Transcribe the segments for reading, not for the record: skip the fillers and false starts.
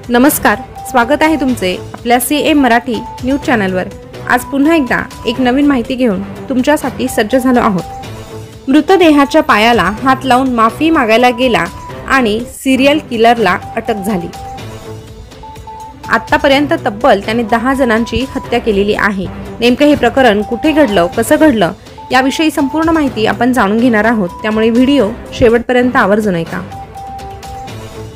नमस्कार, स्वागत आहे तुमचे आपल्या CM मराठी न्यूज चॅनलवर। आज पुन्हा एकदा एक नवीन माहिती घेऊन तुमच्यासाठी सज्ज झालो आहोत। मृतदेहाच्या पायाला हात लावून माफी मागायला गेला आणि सिरियल किलरला अटक झाली। आतापर्यंत तब्बल त्याने 10 जणांची हत्या केलेली आहे। नेमके हे प्रकरण कुठे घडलं, कसं घडलं याविषयी संपूर्ण माहिती आपण जाणून घेणार आहोत, त्यामुळे व्हिडिओ शेवटपर्यंत आवर्जून ऐका।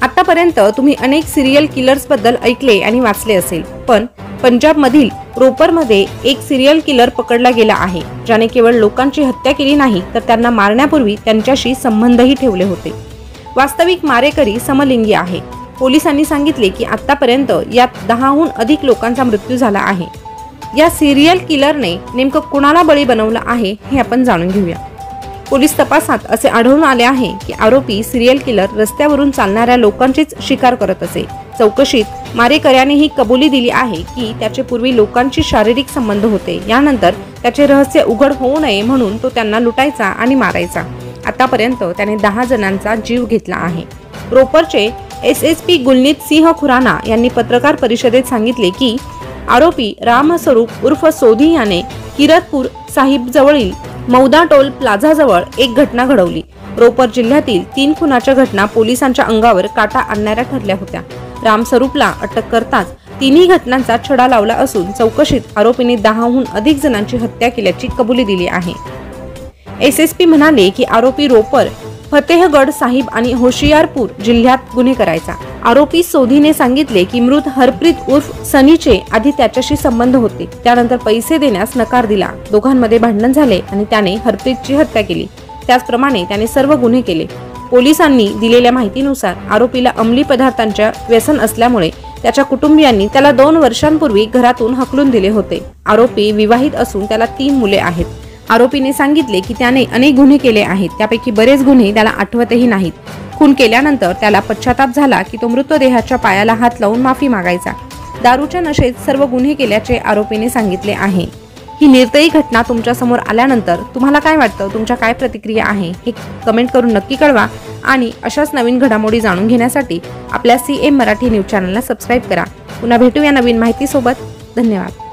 आतापर्यंत तुम्ही अनेक सिरियल किलर्स बद्दल ऐकले आणि वाचले असेल, पण पंजाब मधील रोपर मध्ये एक सिरियल किलर पकडला गेला आहे, ज्याने केवळ लोकांची हत्या केली नाही तर त्यांना मारण्यापूर्वी त्यांच्याशी संबंधही ठेवले होते। वास्तविक मारेकरी समलिंगी आहे। पोलिसांनी सांगितले की आतापर्यंत यात 10हून अधिक लोकांचा मृत्यू झाला आहे। या सिरियल किलरने नेमकं कोणाला बळी बनवलं आहे हे आपण जाणून घेऊया। पोलीस तपासात असे आढळून आले आहे की आरोपी सिरियल किलर रस्त्यावरून चालणाऱ्या लोकांचीच शिकार करत असे। चौकशीत मारेकऱ्याने ही कबुली दिली आहे की त्याचे पूर्वी लोकांशी शारीरिक संबंध होते। यानंतर त्याचे रहस्य उघड होऊ नये म्हणून तो त्यांना लुटायचा आणि मारायचा। आतापर्यंत त्याने 10 जणांचा जीव घेतला आहे। रोपरचे SSP गुलनीत सिंह खुराना यांनी पत्रकार परिषदेत सांगितले की आरोपी रामस्वरूप उर्फ सोधी याने किरतपूर साहिब जवळील मौदा टोल प्लाझा जवळ एक घटना घडवली। रोपर जिल्ह्यातील 3 खुनाच्या घटना पोलिसांच्या अंगावर काटा आणणाऱ्या ठरल्या होत्या। रामस्वरूपला अटक करताच तिन्ही घटनांचा छडा लावला असून चौकशीत आरोपीने 10हून अधिक जणांची हत्या केल्याची कबुली दिली आहे। SSP म्हणाले की आरोपी रोपर, फतेहगड साहिब आणि होशियारपूर जिल्ह्यात गुन्हे करायचा। आरोपी सोधीने सांगितले की मृत हरप्रीत उर्फ सनीचे आधी त्याच्याशी संबंध होते, त्यानंतर पैसे देण्यास नकार दिला। दोघांमध्ये भांडण झाले आणि त्याने हरप्रीतची हत्या केली। त्याचप्रमाणे त्याने सर्व गुन्हे केले। पोलिसांनी दिलेल्या माहितीनुसार आरोपीला अंमली पदार्थांचे व्यसन असल्यामुळे त्याच्या कुटुंबियांनी त्याला 2 वर्षांपूर्वी घरातून हकलून दिले होते। आरोपी विवाहित असून त्याला 3 मुले आहेत। आरोपीने सांगितले की त्याने अनेक गुन्हे केले आहेत, त्यापैकी बरेच गुन्हे त्याला आठवतही नाहीत। खून केल्यानंतर त्याला पश्चाताप झाला की तो मृतदेहाच्या पायाला हात लावून माफी मागायचा। दारूच्या नशेत सर्व गुन्हे केल्याचे आरोपीने सांगितले आहे। ही निर्दयी घटना तुमच्या समोर आल्यानंतर तुम्हाला काय वाटतं, तुमच्या काय प्रतिक्रिया आहे हे कमेंट करून नक्की कळवा आणि अशाच नवीन घडामोडी जाणून घेण्यासाठी आपल्या CM मराठी न्यूज चॅनलला सबस्क्राइब करा। पुन्हा भेटूया नवीन माहिती सोबत। धन्यवाद।